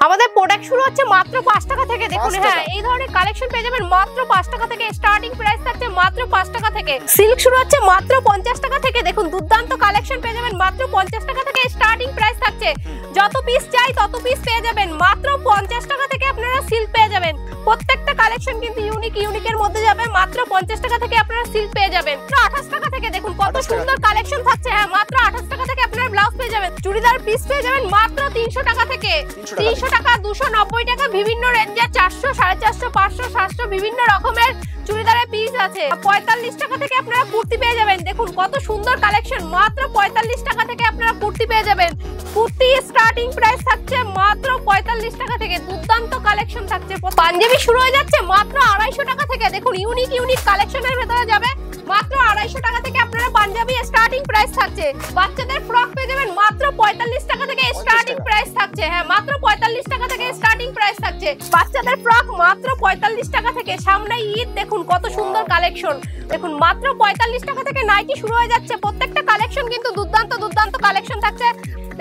আমাদের প্রোডাক্ট শুরু হচ্ছে মাত্র 5 টাকা থেকে। দেখুন হ্যাঁ, এই ধরনের কালেকশন পেয়ে যাবেন মাত্র 5 টাকা থেকে। স্টার্টিং প্রাইস থাকছে মাত্র 5 টাকা থেকে। সিল্ক শুরু হচ্ছে মাত্র 50 টাকা থেকে। দেখুন দুর্দান্ত কালেকশন পেয়ে যাবেন মাত্র 50 টাকা থেকে। স্টার্টিং প্রাইস থাকছে, যত পিস চাই তত পিস পেয়ে যাবেন মাত্র 50 টাকা থেকে। আপনারা সিল্ক পেয়ে যাবেন, প্রত্যেকটা কালেকশন কিন্তু ইউনিকের মধ্যে যাবে। মাত্র 50 টাকা থেকে আপনারা সিল্ক পেয়ে যাবেন। 28 টাকা থেকে দেখুন কত সুন্দর কালেকশন থাকছে। হ্যাঁ, মাত্র 28 টাকা থেকে আপনারা ব্লাউজ পেয়ে যাবেন। চুড়িদার পিস পেয়ে যাবেন মাত্র 300 টাকা থেকে। 300 টাকা, 290 টাকা, বিভিন্ন রেঞ্জের 400, 450, 500, 700 বিভিন্ন রকমের চুড়িদারের পিস আছে। 45 টাকা থেকে আপনারা কুর্তি পেয়ে যাবেন। দেখুন কত সুন্দর কালেকশন, মাত্র 45 টাকা থেকে আপনারা কুর্তি পেয়ে যাবেন। কুর্তি স্টার্টিং প্রাইস থাকছে মাত্র 45 টাকা থেকে। দুর্দান্ত কালেকশন থাকছে। পাঞ্জাবি শুরু হয়ে যাচ্ছে মাত্র 250 টাকা থেকে। দেখুন ইউনিক কালেকশনের ভেতরে যাবে মাত্র 250 টাকা থেকে আপনারা পাঞ্জাবি স্টার্টিং প্রাইস থাকছে। বাচ্চাদের ফ্রক পেয়ে যাবেন মাত্র 45 টাকা থেকে স্টার্টিং প্রাইস থাকছে। হ্যাঁ, মাত্র 45 টাকা থেকে স্টার্টিং প্রাইস থাকছে বাচ্চাদের ফ্রক মাত্র 45 টাকা থেকে। সামনে ঈদ, দেখুন কত সুন্দর কালেকশন। দেখুন মাত্র 45 টাকা থেকে নাইটি শুরু হয়ে যাচ্ছে। প্রত্যেকটা কালেকশন কিন্তু দুর্দান্ত কালেকশন থাকছে।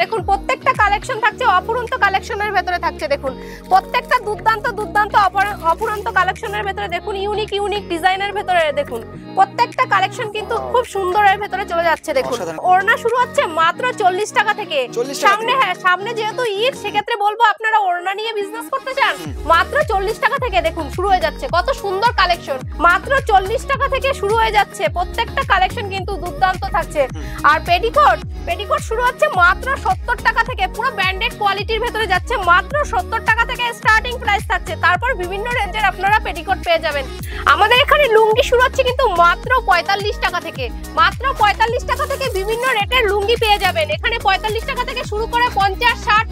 দেখুন প্রত্যেকটা কালেকশন থাকছে অপুরন্ত কালেকশনের ভেতরে থাকছে। দেখুন প্রত্যেকটা দুর্দান্ত অপুরন্ত কালেকশনের ভেতরে। দেখুন ইউনিক ডিজাইনের ভেতরে দেখুন প্রত্যেকটা কালেকশন কিন্তু খুব সুন্দরের ভেতরে চলে যাচ্ছে। দেখুন ওড়না শুরু হচ্ছে মাত্র 40 টাকা থেকে। সামনে যেহেতু ঈদ, সেক্ষেত্রে বলবো আপনারা ওড়না নিয়ে বিজনেস করতে চান, মাত্র 40 টাকা থেকে দেখুন শুরু হয়ে যাচ্ছে। কত সুন্দর কালেকশন, মাত্র 40 টাকা থেকে শুরু হয়ে যাচ্ছে। প্রত্যেকটা কালেকশন কিন্তু দুর্দান্ত থাকছে। আর পেটিকোট শুরু হচ্ছে মাত্র 70 টাকা থেকে। পুরো ব্র্যান্ডেড কোয়ালিটির ভেতরে যাচ্ছে। মাত্র 70 টাকা থেকে স্টার্টিং প্রাইস থাকছে। তারপর বিভিন্ন রেঞ্জের আপনারা পেটিকোট পেয়ে যাবেন। আমাদের এখানে লুঙ্গি শুরু হচ্ছে কিন্তু মাত্র 45 টাকা থেকে। মাত্র 45 টাকা থেকে বিভিন্ন রেটের লুঙ্গি পেয়ে যাবেন। এখানে 45 টাকা থেকে শুরু করে 50, 60,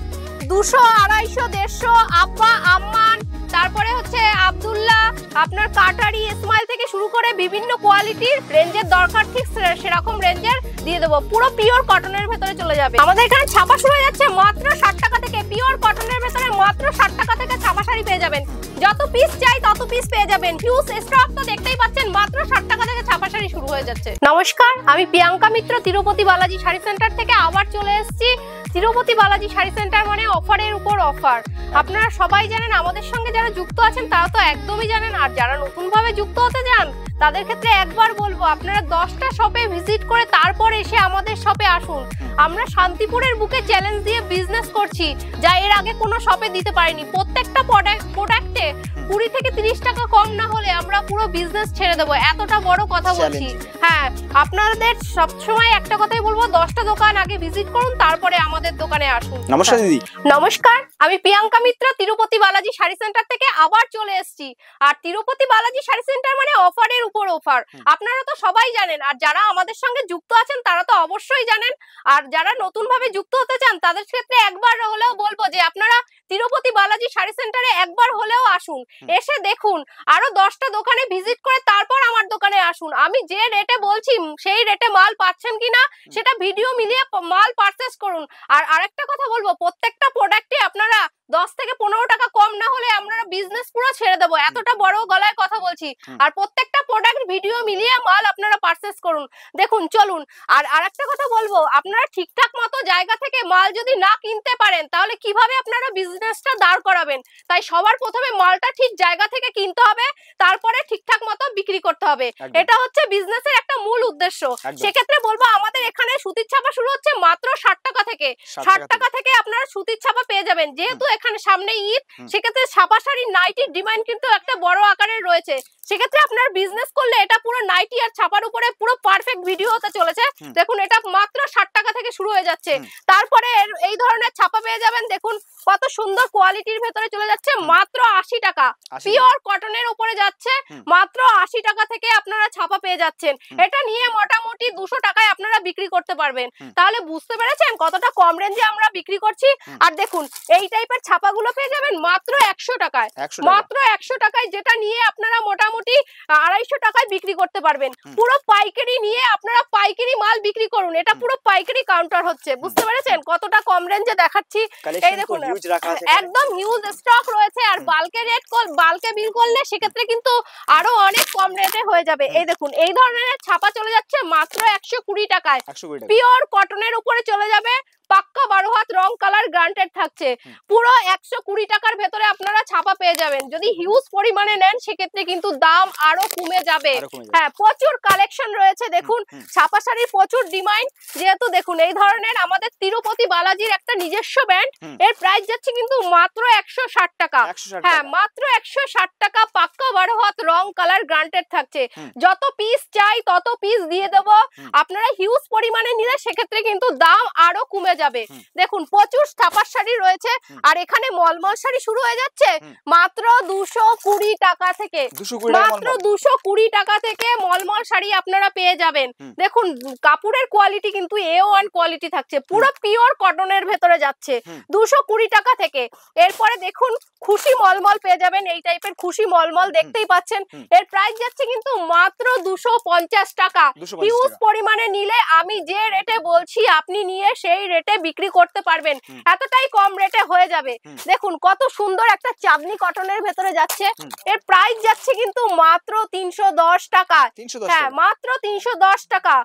200, 250, 150, আব্বা, আম্মান, তারপরে হচ্ছে আব্দুল্লাহ, আপনার কাটারি, ইসমাইল থেকে শুরু করে বিভিন্ন কোয়ালিটির রেঞ্জের দরকার ঠিক সেরকম রেঞ্জের দিয়ে দেবো। পুরো পিওর কটনের ভেতরে চলে যাবে। আমাদের এখানে ছাপা শুরু হয়ে যাচ্ছে মাত্র 60 টাকা থেকে। পিওর কটনের ভেতরে মাত্র 60 টাকা থেকে ছাপা শাড়ি পেয়ে যাবেন। যত পিস চাই তত পিস পেয়ে যাবেন। হিউজ স্টক তো দেখতেই পাচ্ছেন। মাত্র 60 টাকা থেকে ছাপা শাড়ি শুরু হয়ে যাচ্ছে। নমস্কার, আমি প্রিয়াঙ্কা মিত্র তিরুপতি বালাজি শাড়ি সেন্টার থেকে আবার চলে এসেছি। তিরুপতি বালাজি শাড়ি সেন্টার মানে অফারের উপর অফার। আপনারা সবাই জানেন, আমাদের সঙ্গে যারা যুক্ত আছেন তারা তো একদমই জানেন। আর যারা নতুন ভাবে যুক্ত হতে চান তাদের ক্ষেত্রে একবার বলবো, আপনারা 10টা শপে ভিজিট করে তারপর এসে আমাদের শপে আসুন। আমরা শান্তিপুরের বুকে চ্যালেঞ্জ দিয়ে বিজনেস করছি, যা এর আগে কোনো শপে দিতে পারিনি। প্রত্যেকটা প্রোডাক্টে 20 থেকে 30 টাকা কম না হলে আমরা পুরো বিজনেস ছেড়ে দেবো। এতটা বড় কথা বলছি। হ্যাঁ, আপনাদের সবসময় একটা কথাই বলবো, 10টা দোকান আগে ভিজিট করুন, তারপরে আমাদের দোকানে আসুন। নমস্কার দিদি। নমস্কার, আমি প্রিয়াঙ্কা মিত্র তিরুপতি বালাজি শাড়ি সেন্টার থেকে আবার চলে এসেছি। আর তিরুপতি বালাজি শাড়ি সেন্টার মানে অফারের উপর অফার। আপনারা তো সবাই জানেন, আর যারা আমাদের সঙ্গে যুক্ত আছেন তারা তো অবশ্যই জানেন। আর যারা নতুন ভাবে যুক্ত হতে চান তাদের ক্ষেত্রে একবার হলেও বলবো যে আপনারা তিরুপতি বালাজি শাড়ি সেন্টারে একবার হলেও আসুন। এসে দেখুন, আরো 10টা দোকানে ভিজিট করে তারপর আমার দোকানে আসুন। আমি যে রেটে বলছি সেই রেটে মাল পাচ্ছেন কিনা সেটা ভিডিও মিলিয়ে মাল পারচেজ করুন। আর আরেকটা কথা বলবো, প্রত্যেকটা প্রোডাক্টে আপনারা 10 থেকে 15 টাকা কম না হলে আমরা বিজনেস পুরো ছেড়ে দেবো। এতটা বড় গলায় কথা বলছি। আর প্রত্যেকটা প্রোডাক্ট ভিডিও মিলিয়ে মাল আপনারা পারচেজ করুন। দেখুন চলুন। আর আরেকটা কথা বলবো, আপনারা ঠিকঠাক মতো জায়গা থেকে মাল যদি না কিনতে পারেন তাহলে কিভাবে আপনারা বিজনেসটা দাঁড় করাবেন? তাই সবার প্রথমে মালটা ঠিক জায়গা থেকে কিনতে হবে, তারপরে ঠিকঠাক মতো বিক্রি করতে হবে। এটা হচ্ছে বিজনেসের একটা মূল উদ্দেশ্য। সেক্ষেত্রে বলবো, আমাদের এখানে সুতির ছাপা শুরু হচ্ছে মাত্র 60 টাকা থেকে। 60 টাকা থেকে আপনারা সুতির ছাপা পেয়ে যাবেন। যেহেতু এখানে সামনে ঈদ, সেক্ষেত্রে ছাপা শাড়ি নাইটির ডিমান্ড কিন্তু একটা বড় আকারের রয়েছে। সেক্ষেত্রে আপনার বিজনেস করলে এটা পুরো নাইটি আর ছাপার উপরে পুরো পারফেক্ট ভিডিও হতে চলেছে। দেখুন এটা মাত্র 60 টাকা থেকে শুরু হয়ে যাচ্ছে। তারপরে এই ধরনের ছাপা পেয়ে যাবেন। দেখুন কত সুন্দর কোয়ালিটির ভেতরে চলে যাচ্ছে মাত্র 80 টাকা। পিওর কটনের উপরে যাচ্ছে মাত্র 80 টাকা থেকে আপনারা ছাপা পেয়ে যাচ্ছেন। এটা নিয়ে মোটামুটি 200 টাকায় আপনারা বিক্রি করতে পারবেন। তাহলে বুঝতে পেরেছেন কতটা কম রেঞ্জে আমরা বিক্রি করছি। আর দেখুন এই টাইপের ছাপাগুলো পেয়ে যাবেন মাত্র 100 টাকায়। মাত্র 100 টাকায়, যেটা নিয়ে আপনারা মোটামুটি 250 টাকায় বিক্রি করতে পারবেন। পুরো পাইকারি নিয়ে আপনারা পাইকারি মাল বিক্রি করুন। এটা পুরো পাইকারি কাউন্টার হচ্ছে। বুঝতে পেরেছেন কতটা কম রেঞ্জে দেখাচ্ছি। এই দেখুন একদম হিউজ স্টক রয়েছে। আর বাল্কে বিল করলে সেক্ষেত্রে কিন্তু আরো অনেক কম রেটে হয়ে যাবে। এই দেখুন এই ধরনের ছাপা চলে যাচ্ছে মাত্র 120 টাকায়। পিওর কটনের উপরে চলে যাবে। পাক্কা 12 হাত রং কালার গ্যারান্টেড থাকছে, পুরো 120 টাকার ভেতরে আপনারা ছাপা পেয়ে যাবেন। যদি হিউজ পরিমাণে নেন সেক্ষেত্রে কিন্তু দাম আরো কমে যাবে। হ্যাঁ, প্রচুর কালেকশন রয়েছে দেখুন, ছাপা শাড়ির প্রচুর ডিমান্ড, যেহেতু দেখুন এই ধরনের আমাদের তিরুপতি বালাজির একটা নিজস্ব ব্র্যান্ড, এর প্রাইস যাচ্ছে কিন্তু মাত্র 160 টাকা। হ্যাঁ, মাত্র 160 টাকা, পাক্কা 12 হাত রং কালার গ্যারান্টেড থাকছে। যত পিস চাই তত পিস দিয়ে দেবো, আপনারা হিউজ পরিমাণে নিলে সেক্ষেত্রে কিন্তু দাম আরো কমে যাবে। দেখুন প্রচুর ছাপার শাড়ি রয়েছে, আর এখানে মলমল শাড়ি শুরু হয়ে যাচ্ছে মাত্র 220 টাকা থেকে, মাত্র 220 টাকা থেকে মলমল শাড়ি আপনারা পেয়ে যাবেন। দেখুন কাপড়ের কোয়ালিটি কিন্তু A1 কোয়ালিটি থাকছে, পুরো পিওর কটনের ভেতরে যাচ্ছে 220 টাকা থেকে। এরপরে দেখুন খুশি মলমল পেয়ে যাবেন, এই টাইপের খুশি মলমল দেখতেই পাচ্ছেন, এর প্রাইস যাচ্ছে কিন্তু মাত্র 250 টাকা। হিউজ পরিমাণে নিলে আমি যে রেটে বলছি আপনি নিয়ে সেই রেটে বিক্রি করতে পারবেন, এতটাই কম রেটে হয়ে যাবে। দেখুন কত সুন্দর একটা চাঁদনি কটনের ভেতরে যাচ্ছে, এর প্রাইস যাচ্ছে কিন্তু মাত্র 310 টাকা। হ্যাঁ, মাত্র 310 টাকা।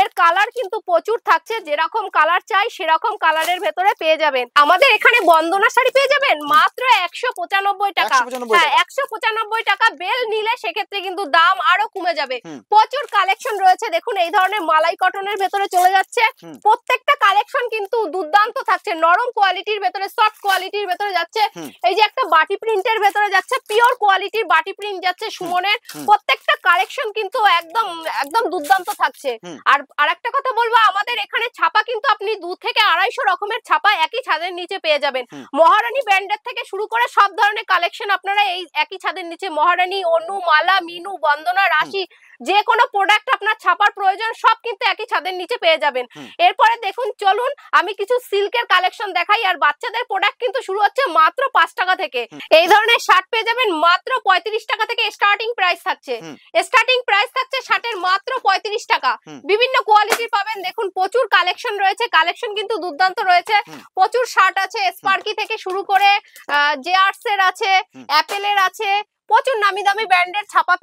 এর কালার কিন্তু প্রচুর থাকছে, যেরকম কালার চাই সেরকম কালারের ভেতরে পেয়ে যাবেন। আমাদের এখানে বন্দনা শাড়ি পেয়ে যাবেন মাত্র 195 টাকা। হ্যাঁ, 195 টাকা। বেল নিলে সেক্ষেত্রে কিন্তু দাম আরো কমে যাবে। প্রচুর কালেকশন রয়েছে দেখুন, এই ধরনের মালাই কটনের ভেতরে চলে যাচ্ছে, প্রত্যেকটা কালেকশন কিন্তু দুর্দান্ত থাকছে, নরম কোয়ালিটির ভেতরে, সফট কোয়ালিটির ভেতরে যাচ্ছে। এই যে একটা বাটি প্রিন্টের ভেতরে যাচ্ছে, পিওর কোয়ালিটির বাটি প্রিন্ট যাচ্ছে সুমনের, প্রত্যেকটা কালেকশন কিন্তু একদম একদম দুর্দান্ত থাকছে। আর আরেকটা কথা বলবো, আমাদের এখানে ছাপা কিন্তু আপনি 2 থেকে 250 রকমের ছাপা একই ছাদের নিচে পেয়ে যাবেন। মহারানী ব্র্যান্ডের থেকে শুরু করে সব ধরনের কালেকশন আপনারা এই একই ছাদের নিচে, মহারানী, অনু, মালা, মিনু, বন্দনা, রাশি, যে কোনো প্রোডাক্ট আপনার ছাপার প্রয়োজন সব কিন্তু একই ছাদের নিচে পেয়ে যাবেন। এরপরে দেখুন চলুন আমি কিছু সিল্কের কালেকশন দেখাই। আর বাচ্চাদের প্রোডাক্ট কিন্তু শুরু হচ্ছে মাত্র 5 টাকা থেকে। এই ধরনের শার্ট পেয়ে যাবেন মাত্র 35 টাকা থেকে, স্টার্টিং প্রাইস থাকছে। স্টার্টিং প্রাইস থাকছে শার্টের মাত্র 35 টাকা। বিভিন্ন কোয়ালিটির পাবেন, দেখুন প্রচুর কালেকশন রয়েছে, কালেকশন কিন্তু দুর্দান্ত রয়েছে। প্রচুর শার্ট আছে, স্পার্কি থেকে শুরু করে জেআরস এর আছে, অ্যাপেলের আছে, প্রচুর নামি দামি ব্র্যান্ডের ছাপা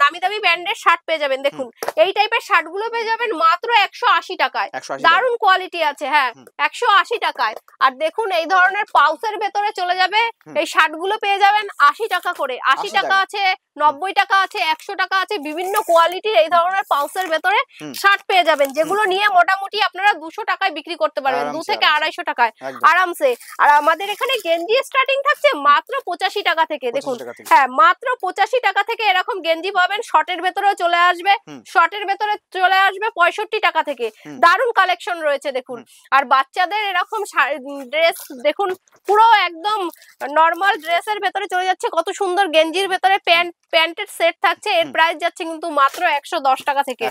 নামি দামি ব্র্যান্ডের শার্ট পেয়ে যাবেন। দেখুন এই টাইপের শার্ট গুলো পেয়ে যাবেন মাত্র 180 টাকায়, দারুণ কোয়ালিটি আছে। হ্যাঁ, 180 টাকায়। আর দেখুন এই ধরনের পাউচের ভেতরে চলে যাবে, এই শার্ট গুলো পেয়ে যাবেন 80 টাকা করে। 80 টাকা আছে, 90 টাকা আছে, 100 টাকা আছে, বিভিন্ন কোয়ালিটির এই ধরনের পাউচের ভেতরে শার্ট পেয়ে যাবেন, যেগুলো নিয়ে মোটামুটি আপনারা 200 টাকায় বিক্রি করতে পারবেন, 2 থেকে 250 টাকায় আরামসে। আর আমাদের এখানে গেঞ্জি স্টার্টিং থাকছে মাত্র 85 টাকা থেকে। দেখুন হ্যাঁ, মাত্র 85 টাকা থেকে এরকম গেঞ্জি পাবেন, শর্টের ভেতরেও চলে আসবে, শর্টের ভেতরে চলে আসবে 65 টাকা থেকে। দারুণ কালেকশন রয়েছে দেখুন। আর বাচ্চাদের এরকম ড্রেস দেখুন, পুরো একদম নরমাল ড্রেসের ভেতরে চলে যাচ্ছে, কত সুন্দর গেঞ্জির ভেতরে প্যান্টের সেট থাকছে। এর প্রাইস যাচ্ছে কিন্তু মাত্র 110 টাকা থেকে।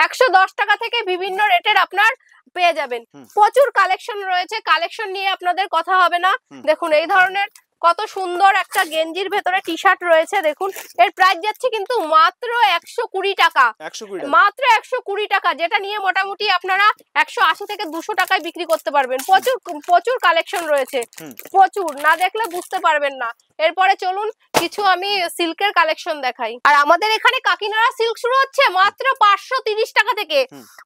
110 টাকা থেকে বিভিন্ন রেটের আপনার পেয়ে যাবেন। প্রচুর কালেকশন রয়েছে, কালেকশন নিয়ে আপনাদের কথা হবে না। দেখুন এই ধরনের কত সুন্দর একটা গেঞ্জির ভেতরে টি শার্ট রয়েছে, দেখুন এর প্রাইস যাচ্ছে কিন্তু মাত্র 120 টাকা। মাত্র 120 টাকা, যেটা নিয়ে মোটামুটি আপনারা 180 থেকে 200 টাকায় বিক্রি করতে পারবেন। প্রচুর প্রচুর কালেকশন রয়েছে, প্রচুর, না দেখলে বুঝতে পারবেন না। এরপরে চলুন কিছু আমি সিল্কের কালেকশন দেখাই। আর আমাদের এখানে কাকিনাড়া সিল্ক শুরু হচ্ছে মাত্র 530 টাকা থেকে।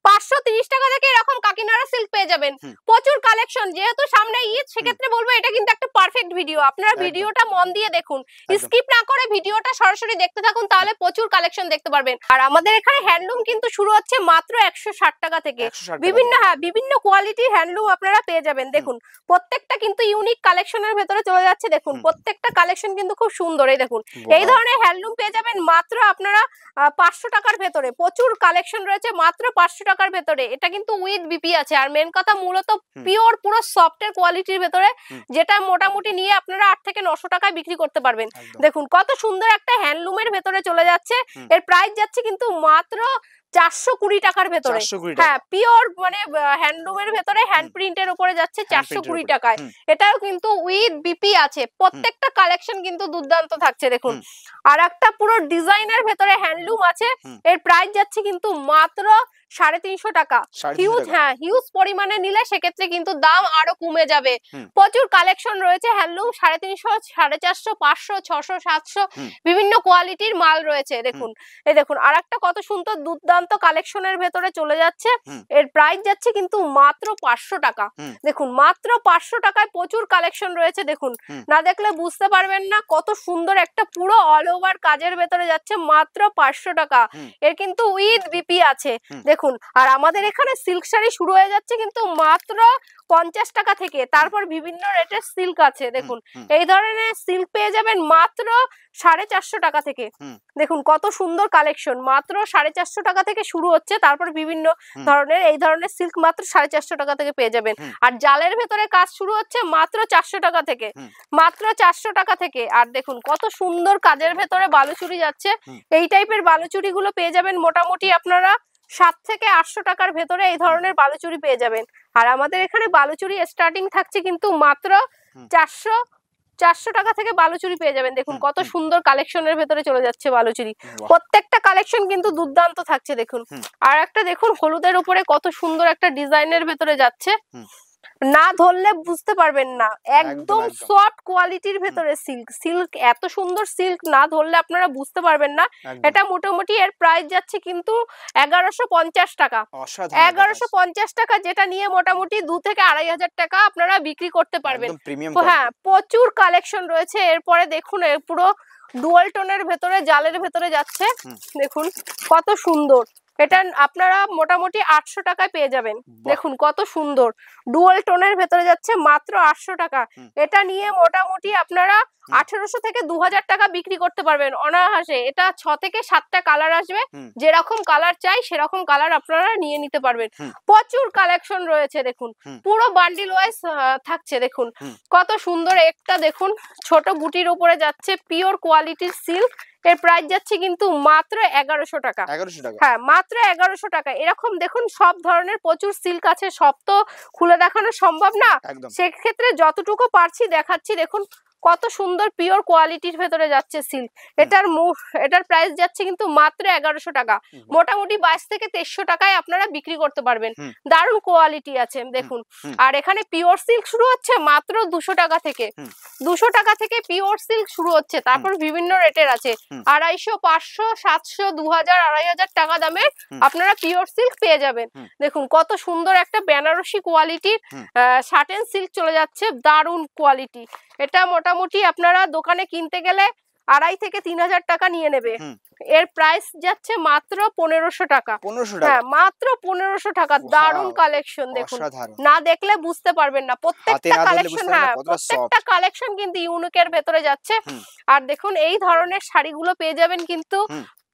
530 টাকা থেকে এরকম কাকিনাড়া সিল্ক পেয়ে যাবেন। প্রচুর কালেকশন, যেহেতু সামনে ঈদ সেক্ষেত্রে বলবো এটা কিন্তু একটা পারফেক্ট ভিডিও, আপনারা ভিডিওটা মন দিয়ে দেখুন, স্কিপ না করে ভিডিওটা সরাসরি দেখতে থাকুন, তাহলে প্রচুর কালেকশন দেখতে পারবেন। আর আমাদের এখানে হ্যান্ডলুম কিন্তু শুরু হচ্ছে মাত্র 160 টাকা থেকে। বিভিন্ন কোয়ালিটির হ্যান্ডলুম আপনারা পেয়ে যাবেন। দেখুন প্রত্যেকটা কিন্তু ইউনিক কালেকশনের ভেতরে চলে যাচ্ছে। দেখুন প্রত্যেকটা কালেকশন কিন্তু খুব সুন্দর। এই দেখুন এই ধরনের হ্যান্ডলুম পেয়ে যাবেন মাত্র আপনারা 500 টাকার ভেতরে। প্রচুর কালেকশন রয়েছে মাত্র 500 টাকার ভেতরে। এটা কিন্তু উইথ বিপি আছে। আর মেন কথা মূলত পিওর পুরো সফটের কোয়ালিটির ভেতরে, যেটা মোটামুটি নিয়ে আপনারা 8 থেকে 900 টাকায় বিক্রি করতে পারবেন। দেখুন কত সুন্দর একটা হ্যান্ডলুমের ভেতরে চলে যাচ্ছে। এর প্রাইস যাচ্ছে কিন্তু মাত্র 420 টাকার ভেতরে। হ্যাঁ, পিওর মানে হ্যান্ডলুমের ভেতরে হ্যান্ড প্রিন্টের উপরে যাচ্ছে 420 টাকায়। এটাও কিন্তু উইথ বিপি আছে। প্রত্যেকটা কালেকশন কিন্তু দুর্দান্ত থাকছে। দেখুন আর একটা পুরো ডিজাইনের ভেতরে হ্যান্ডলুম আছে, এর প্রাইস যাচ্ছে কিন্তু মাত্র 350 টাকা। হিউজ, হ্যাঁ হিউজ পরিমাণে নিলে সেক্ষেত্রে কিন্তু দাম আরো কমে যাবে। প্রচুর কালেকশন রয়েছে হ্যান্ডলুম, 350, 450, 500, 600, 700 বিভিন্ন কোয়ালিটির মাল রয়েছে। দেখুন এই দেখুন আরেকটা কত সুন্দর দুর্দান্ত কালেকশনের ভেতরে চলে যাচ্ছে। এর প্রাইস যাচ্ছে কিন্তু মাত্র 500 টাকা। দেখুন মাত্র 500 টাকায় প্রচুর কালেকশন রয়েছে। দেখুন না দেখলে বুঝতে পারবেন না কত সুন্দর একটা পুরো অল ওভার কাজের ভেতরে যাচ্ছে মাত্র 500 টাকা। এর কিন্তু উইথ বিপি আছে। দেখুন আর আমাদের এখানে সিল্ক শাড়ি শুরু হয়ে যাচ্ছে কিন্তু মাত্র 50 টাকা থেকে, তারপর বিভিন্ন রেটের সিল্ক আছে। দেখুন এই ধরনের সিল্ক পেয়ে যাবেন মাত্র 450 টাকা থেকে। দেখুন কত সুন্দর কালেকশন, মাত্র 450 টাকা থেকে শুরু হচ্ছে, তারপর বিভিন্ন ধরনের এই ধরনের সিল্ক মাত্র 450 টাকা থেকে পেয়ে যাবেন। আর জালের ভেতরে কাজ শুরু হচ্ছে মাত্র 400 টাকা থেকে, মাত্র 400 টাকা থেকে। আর দেখুন কত সুন্দর কাজের ভেতরে বালুচুরি যাচ্ছে। এই টাইপের বালুচুরি গুলো পেয়ে যাবেন মোটামুটি আপনারা 7 থেকে 800 টাকার ভেতরে এই ধরনের বালুচুরি পেয়ে যাবেন। আর আমাদের এখানে বালুচুরি স্টার্টিং থাকছে কিন্তু মাত্র 400 টাকা থেকে বালুচুরি পেয়ে যাবেন। দেখুন কত সুন্দর কালেকশনের ভেতরে চলে যাচ্ছে বালুচুরি, প্রত্যেকটা কালেকশন কিন্তু দুর্দান্ত থাকছে। দেখুন আর একটা দেখুন হলুদের উপরে কত সুন্দর একটা ডিজাইনের ভেতরে যাচ্ছে, না ধরলে বুঝতে পারবেন না, একদম সফট কোয়ালিটির ভেতরে সিল্ক। সিল্ক এত সুন্দর সিল্ক, না ধরলে আপনারা বুঝতে পারবেন না। এটা মোটামুটি এর প্রাইস যাচ্ছে কিন্তু 1150 টাকা। 1150 টাকা, যেটা নিয়ে মোটামুটি 2 থেকে 2500 টাকা আপনারা বিক্রি করতে পারবেন। হ্যাঁ প্রচুর কালেকশন রয়েছে। এরপরে দেখুন এর পুরো ডুয়াল টোনের ভেতরে জালের ভেতরে যাচ্ছে। দেখুন কত সুন্দর, এটা আপনারা মোটামুটি 800 টাকায় পেয়ে যাবেন। দেখুন কত সুন্দর ডুয়াল টোনের ভেতরে যাচ্ছে মাত্র 800 টাকা। এটা নিয়ে মোটামুটি আপনারা 1800 থেকে 2000 টাকা বিক্রি করতে পারবেন অনায়াসে। এটা 6 থেকে 7টা কালার আসবে, যেরকম কালার চাই সেরকম কালার আপনারা নিয়ে নিতে পারবেন। প্রচুর কালেকশন রয়েছে। দেখুন পুরো বান্ডিল ওয়াইজ থাকছে। দেখুন কত সুন্দর একটা, দেখুন ছোট বুটির উপরে যাচ্ছে পিওর কোয়ালিটির সিল্ক। এর প্রাইস যাচ্ছে কিন্তু মাত্র 1100 টাকা। হ্যাঁ মাত্র 1100 টাকা। এরকম দেখুন সব ধরনের প্রচুর সিল্ক আছে, সব তো খুলে দেখানো সম্ভব না, সেক্ষেত্রে যতটুকু পারছি দেখাচ্ছি। দেখুন কত সুন্দর পিওর কোয়ালিটির ভেতরে যাচ্ছে সিল্ক। এটার প্রাইস যাচ্ছে কিন্তু মাত্র 1100 টাকা। মোটামুটি 22 থেকে 2300 টাকায় আপনারা বিক্রি করতে পারবেন। দারুণ কোয়ালিটি আছে দেখুন। আর এখানে পিওর সিল্ক শুরু হচ্ছে মাত্র 200 টাকা থেকে। 200 টাকা থেকে পিওর সিল্ক শুরু হচ্ছে, তারপর বিভিন্ন রেটের আছে 250, 500, 700, 2000, 2500 টাকা দামের আপনারা পিওর সিল্ক পেয়ে যাবেন। দেখুন কত সুন্দর একটা বেনারসি কোয়ালিটির শার্টেন সিল্ক চলে যাচ্ছে, দারুণ কোয়ালিটি। এটা মোটামুটি আপনারা দোকানে কিনতে গেলে 2500 থেকে 3000 টাকা নিয়ে নেবে। এর প্রাইস যাচ্ছে মাত্র 1500 টাকা। হ্যাঁ মাত্র 1500 টাকা। দারুণ কালেকশন, দেখুন না দেখলে বুঝতে পারবেন না। প্রত্যেকটা কালেকশন, হ্যাঁ প্রত্যেকটা কালেকশন কিন্তু ইউনিকের ভেতরে যাচ্ছে। আর দেখুন এই ধরনের শাড়িগুলো পেয়ে যাবেন কিন্তু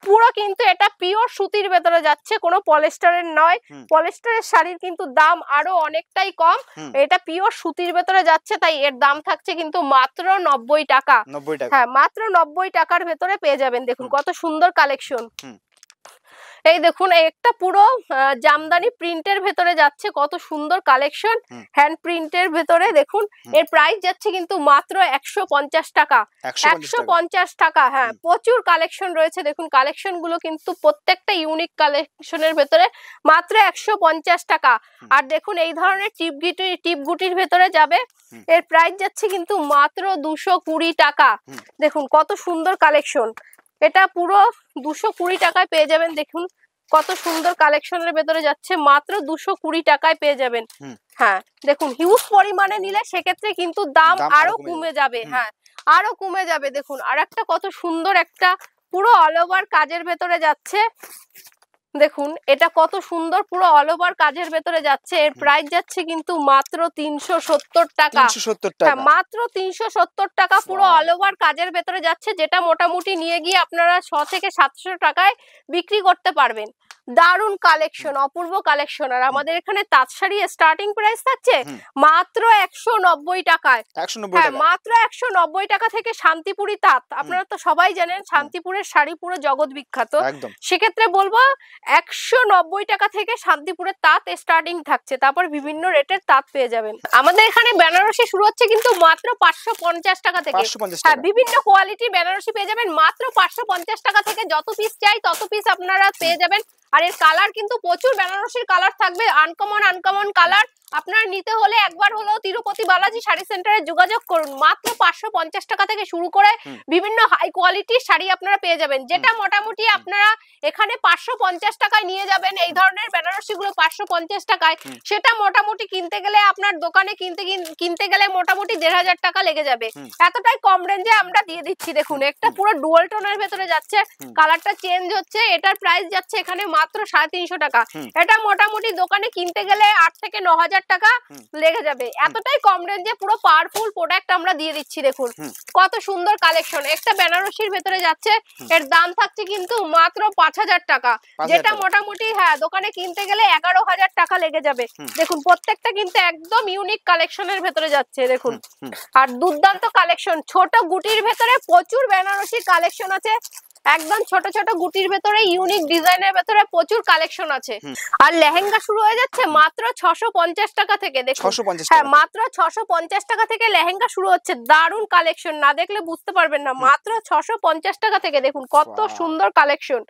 পুরো কিন্তু এটা পিওর সুতির ভেতরে যাচ্ছে, কোনো পলিস্টারের নয়। পলিস্টারের শাড়ির কিন্তু দাম আরো অনেকটাই কম, এটা পিওর সুতির ভেতরে যাচ্ছে, তাই এর দাম থাকছে কিন্তু মাত্র 90 টাকা। হ্যাঁ মাত্র 90 টাকার ভেতরে পেয়ে যাবেন। দেখুন কত সুন্দর কালেকশন। এই দেখুন একটা পুরো জামদানি প্রিন্টের ভেতরে যাচ্ছে, কত সুন্দর কালেকশন হ্যান্ড প্রিন্টের ভেতরে। দেখুন এর প্রাইস যাচ্ছে কিন্তু মাত্র 150 টাকা। 150 টাকা। হ্যাঁ প্রচুর কালেকশন রয়েছে। দেখুন কালেকশন গুলো কিন্তু প্রত্যেকটা ইউনিক কালেকশনের ভেতরে মাত্র 150 টাকা। আর দেখুন এই ধরনের টিপ গুটির ভেতরে যাবে, এর প্রাইস যাচ্ছে কিন্তু মাত্র 220 টাকা। দেখুন কত সুন্দর কালেকশন, এটা পুরো 220 টাকায় পেয়ে যাবেন। দেখুন কত সুন্দর কালেকশনের ভেতরে যাচ্ছে, মাত্র 220 টাকায় পেয়ে যাবেন। হ্যাঁ দেখুন হিউজ পরিমাণে নিলে সেক্ষেত্রে কিন্তু দাম আরো কমে যাবে। হ্যাঁ আরো কমে যাবে। দেখুন আর একটা কত সুন্দর একটা পুরো অল ওভার কাজের ভেতরে যাচ্ছে। দেখুন এটা কত সুন্দর পুরো অল ওভার কাজের ভেতরে যাচ্ছে। এর প্রাইস যাচ্ছে কিন্তু মাত্র 370 টাকা। হ্যাঁ মাত্র 370 টাকা পুরো অল ওভার কাজের ভেতরে যাচ্ছে, যেটা মোটামুটি নিয়ে গিয়ে আপনারা 600 থেকে 700 টাকায় বিক্রি করতে পারবেন। দারুণ কালেকশন, অপূর্ব কালেকশন। আর আমাদের এখানে তাঁত শাড়ি স্টার্টিং প্রাইস থাকছে মাত্র 190 টাকায়। হ্যাঁ মাত্র 190 টাকা থেকে শান্তিপুরি তাঁত, আপনারা তো সবাই জানেন শান্তিপুরের শাড়ি পুরো জগৎ বিখ্যাত, সেক্ষেত্রে বলবো 190 টাকা থেকে শান্তিপুরের তাঁত স্টার্টিং থাকছে, তারপর বিভিন্ন রেটের তাঁত পেয়ে যাবেন। আমাদের এখানে বেনারসি শুরু হচ্ছে কিন্তু মাত্র 550 টাকা থেকে। হ্যাঁ বিভিন্ন কোয়ালিটির বেনারসি পেয়ে যাবেন মাত্র 550 টাকা থেকে। যত পিস চাই তত পিস আপনারা পেয়ে যাবেন আর এর কালার কিন্তু প্রচুর বেনারসির কালার থাকবে, আনকমন কালার। আপনার নিতে হলে একবার হলেও তিরুপতি বালাজি শাড়ি সেন্টারে যোগাযোগ করুন। মাত্র 550 টাকা থেকে শুরু করে বিভিন্ন হাই কোয়ালিটির শাড়ি আপনারা পেয়ে যাবেন, যেটা মোটামুটি আপনারা এখানে 550 টাকায় নিয়ে যাবেন। এই ধরনের বেনারসি গুলো 550 টাকায়, সেটা মোটামুটি কিনতে গেলে আপনার দোকানে কিনতে গেলে মোটামুটি 1500 টাকা লেগে যাবে। এতটাই কম রেঞ্জে আমরা দিয়ে দিচ্ছি। দেখুন একটা পুরো ডুয়াল টোনের ভেতরে যাচ্ছে, কালারটা চেঞ্জ হচ্ছে। এটার প্রাইস যাচ্ছে এখানে মাত্র 350 টাকা। এটা মোটামুটি দোকানে কিনতে গেলে 8 থেকে 9000 টাকা লেগে যাবে। এতটাই কম রেঞ্জে পুরো পাওয়ারফুল প্রোডাক্ট আমরা দিয়ে দিচ্ছি। দেখুন কত সুন্দর কালেকশন, একটা বেনারসির ভেতরে যাচ্ছে। এর দাম থাকছে কিন্তু মাত্র 5000 টাকা, যেটা মোটামুটি হ্যাঁ দোকানে কিনতে গেলে 11000 টাকা লেগে যাবে। দেখুন প্রত্যেকটা কিন্তু একদম ইউনিক কালেকশনের ভেতরে যাচ্ছে। দেখুন আর দুর্দান্ত কালেকশন, ছোট গুটির ভেতরে প্রচুর বেনারসির কালেকশন আছে। একদম ছোট ছোট গুটির ভেতরে ইউনিক ডিজাইনের ভেতরে প্রচুর কালেকশন আছে। আর লেহেঙ্গা শুরু হয়ে যাচ্ছে মাত্র 650 টাকা থেকে। দেখুন হ্যাঁ মাত্র 650 টাকা থেকে লেহেঙ্গা শুরু হচ্ছে। দারুন কালেকশন, না দেখলে বুঝতে পারবেন না। মাত্র 650 টাকা থেকে দেখুন কত সুন্দর কালেকশন,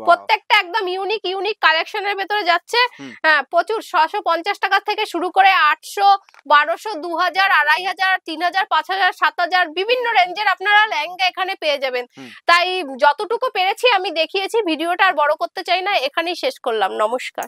প্রত্যেকটা একদম ইউনিক কালেকশনের ভেতরে যাচ্ছে। হ্যাঁ প্রচুর 650 টাকা থেকে শুরু করে 800, 1200, 2000, 2500, 3000, 5000, 7000 বিভিন্ন রেঞ্জের আপনারা লেহেঙ্গা এখানে পেয়ে যাবেন। তাই যতটুকু পেরেছি আমি দেখিয়েছি, ভিডিওটা আর বড় করতে চাই না, এখানেই শেষ করলাম। নমস্কার।